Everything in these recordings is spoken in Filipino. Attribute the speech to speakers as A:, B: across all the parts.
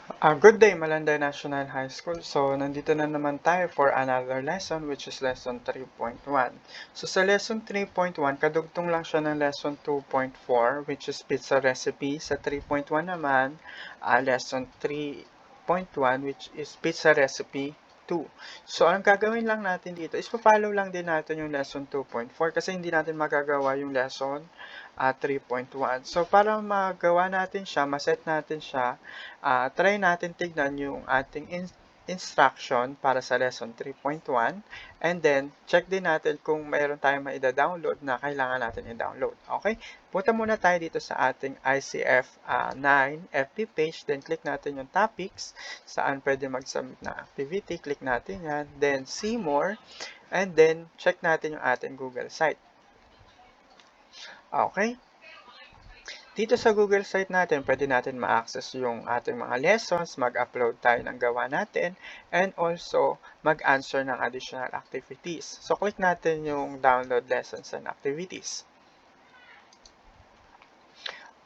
A: Good day, Malanday National High School. So, nandito na naman tayo for another lesson which is lesson 3.1. So, sa lesson 3.1, kadugtong lang siya ng lesson 2.4 which is pizza recipe. Sa 3.1 naman, lesson 3.1 which is pizza recipe 2. So, ang gagawin lang natin dito is pa-follow lang din natin yung lesson 2.4 kasi hindi natin magagawa yung lesson 3.1. So, para magawa natin siya, maset natin siya, try natin tignan yung ating instruction para sa lesson 3.1 and then check din natin kung mayroon tayong maida-download na kailangan natin i-download. Okay? Punta muna tayo dito sa ating ICF 9 FB page, then click natin yung topics, saan pwede mag-submit na activity, click natin yan, then see more, and then check natin yung ating Google site. Okay? Dito sa Google site natin, pwede natin ma-access yung ating mga lessons, mag-upload tayo ng gawa natin, and also mag-answer ng additional activities. So, click natin yung download lessons and activities.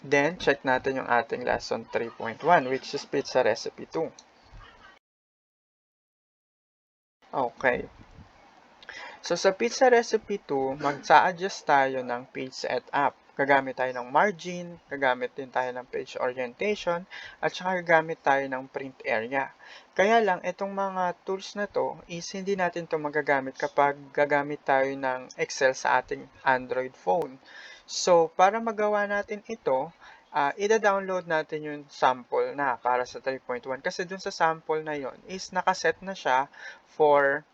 A: Then, check natin yung ating lesson 3.1, which is pizza recipe 2. Okay. So, sa pizza recipe 2, mag-sa-adjust tayo ng page setup. Gagamit tayo ng margin, gagamit din tayo ng page orientation, at saka gagamit tayo ng print area. Kaya lang, itong mga tools na to is hindi natin to magagamit kapag gagamit tayo ng Excel sa ating Android phone. So, para magawa natin ito, ida-download natin yung sample na para sa 3.1 kasi dun sa sample na yon is nakaset na siya for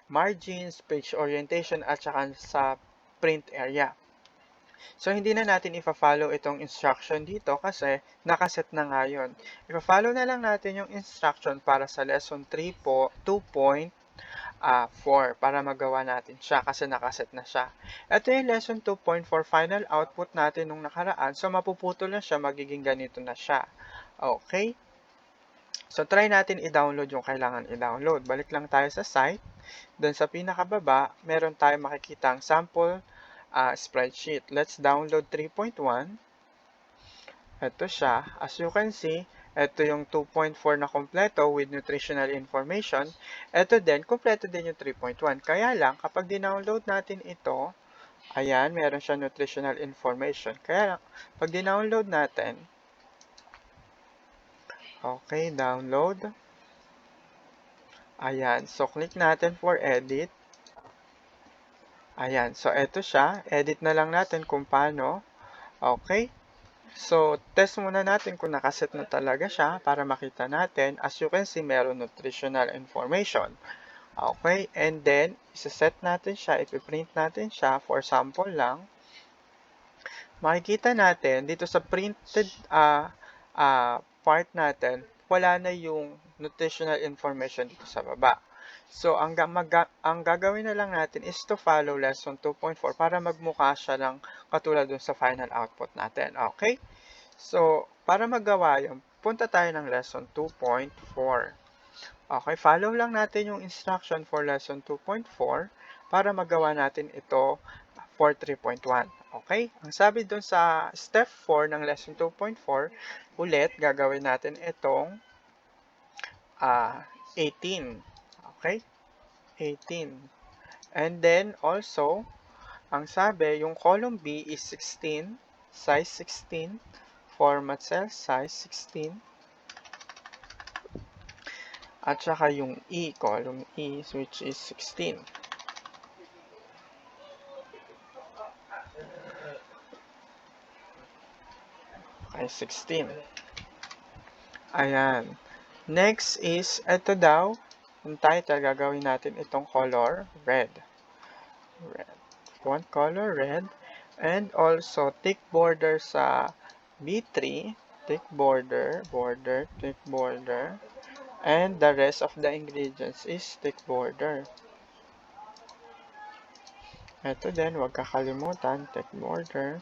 A: margins, page orientation, at saka sa print area. So, hindi na natin ipa-follow itong instruction dito kasi nakaset na nga yun. Ipa-follow na lang natin yung instruction para sa lesson 3 po, 2.4 para magawa natin siya kasi nakaset na siya. Ito yung lesson 2.4 final output natin nung nakaraan. So, mapuputol na siya, magiging ganito na siya. Okay? So, try natin i-download yung kailangan i-download. Balik lang tayo sa site. Then sa pinakababa, meron tayong makikitang sample spreadsheet. Let's download 3.1. Ito siya. As you can see, ito yung 2.4 na kompleto with nutritional information. Ito din, kompleto din yung 3.1. Kaya lang, kapag dinownload natin ito, ayan, meron siya nutritional information. Kaya lang, pag dinownload natin, okay, download. Ayan, so click natin for edit. Ayan, so eto siya. Edit na lang natin kung paano. Okay. So, test muna natin kung nakaset na talaga siya para makita natin. As you can see, meron nutritional information. Okay, and then, isa-set natin siya, ipiprint natin siya for sample lang. Makikita natin, dito sa printed part natin, wala na yung nutritional information dito sa baba. So, ang gagawin na lang natin is to follow lesson 2.4 para magmukha siya ng katulad dun sa final output natin. Okay? So, para magawa yun, punta tayo ng lesson 2.4. Okay, follow lang natin yung instruction for lesson 2.4 para magawa natin ito for 3.1. Okay? Ang sabi dun sa step 4 ng lesson 2.4, ulit gagawin natin itong 18. Okay? 18. And then also, ang sabi, yung column B is 16, size 16, format cell size 16, at saka yung E, column E, which is 16. Okay, 16. Ayan. Next is, ito daw, yung title, gagawin natin itong color, red. Red. Font color, red. And also, thick border sa B3, thick border, thick border. And the rest of the ingredients is thick border. Ito din, huwag kakalimutan, thick border.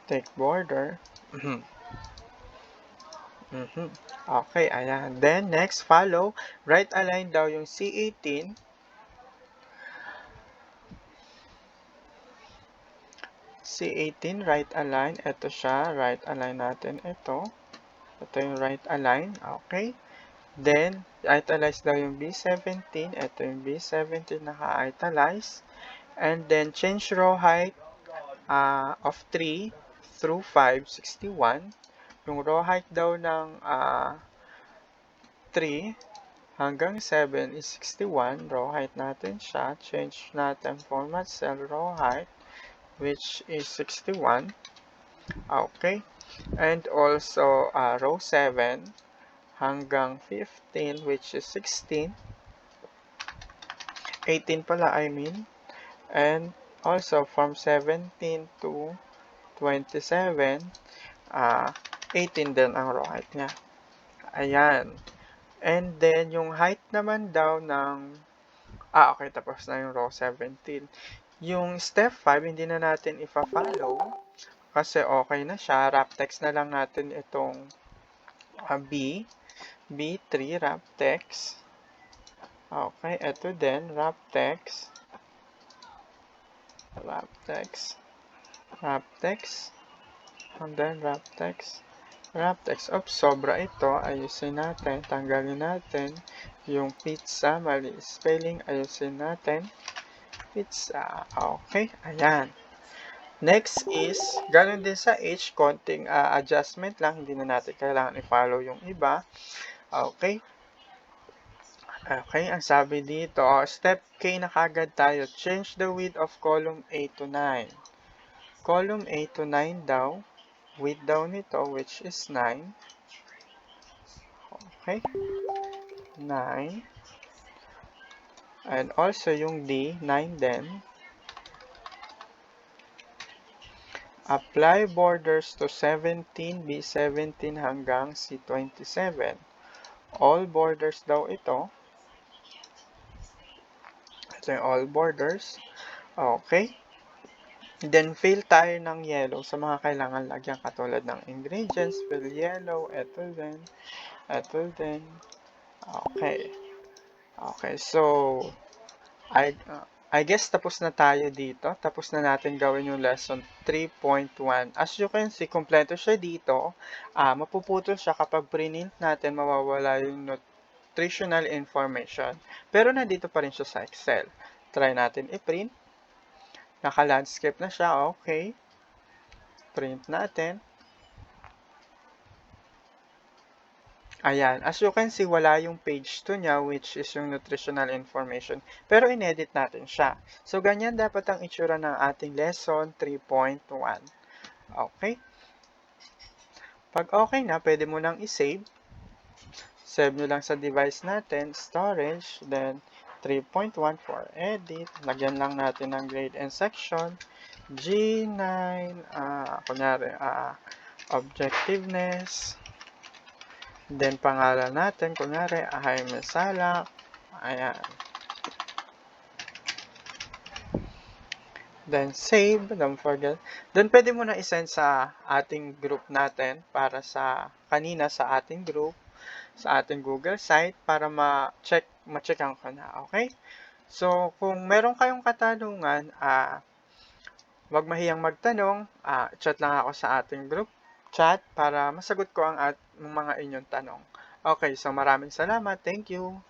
A: Thick border. Okay, ayan. Then, next, follow. Right align daw yung C18. C18, right align. Ito siya. Right align natin ito. Ito yung right align. Okay. Then, italize daw yung B17. Ito yung B17 naka-italize. And then, change row height of 3 through 5, 61. Yung row height daw ng 3 hanggang 7 is 61. Row height natin siya. Change natin format cell row height, which is 61. Okay. And also, row 7 hanggang 15, which is 16. 18 pala, I mean. And also, from 17 to 27, 18 din ang row height niya. Ayan. And then, yung height naman daw ng... okay, tapos na yung row 17. Yung step 5, hindi na natin ipa-follow kasi okay na siya. Wrap text na lang natin itong B3, wrap text. Okay, ito din, wrap text. Wrap text. Wrap text. And then, wrap text. Wrap text. Oops, sobra ito. Ayusin natin. Tanggalin natin yung pizza. Mali spelling. Ayusin natin. Pizza. Okay, ayan. Next is, ganun din sa H, konting adjustment lang. Hindi na natin kailangan i-follow yung iba. Okay. Okay, ang sabi dito, step K na kagad tayo. Change the width of column 8 to 9. Column 8 to 9 daw. Width daw nito, which is 9. Okay. 9. And also yung D, 9 din. Apply borders to 17, B17 hanggang C27. All borders daw ito. Ito yung all borders. Okay. Then, fill tayo ng yellow sa mga kailangan lagyan katulad ng ingredients. Fill yellow. Ito din. Ito din. Okay. Okay. So, I guess tapos na tayo dito. Tapos na natin gawin yung lesson 3.1. As you can see, kompleto siya dito. Mapuputol siya kapag print natin, mawawala yung nutritional information. Pero nandito pa rin siya sa Excel. Try natin i-print. Naka-landscape na siya. Okay. Print natin. Ayan. As you can see, wala yung page 2 niya, which is yung nutritional information. Pero in-edit natin siya. So, ganyan dapat ang itsura ng ating lesson 3.1. Okay. Pag okay na, pwede mo nang i-save. Save nyo lang sa device natin, storage, then 3.1 for edit. Lagyan lang natin ng grade and section. G9, kunyari, objectiveness. Then, pangalan natin, kunyari, Jaime Salak. Ayan. Then, save. Don't forget. Then, pwede mo na isend sa ating group natin para sa kanina sa ating group, sa ating Google site para ma-checkan ko na. Okay? So, kung meron kayong katanungan, wag mahiyang magtanong. Chat lang ako sa ating group chat para masagot ko ang mga inyong tanong. Okay, so maraming salamat. Thank you.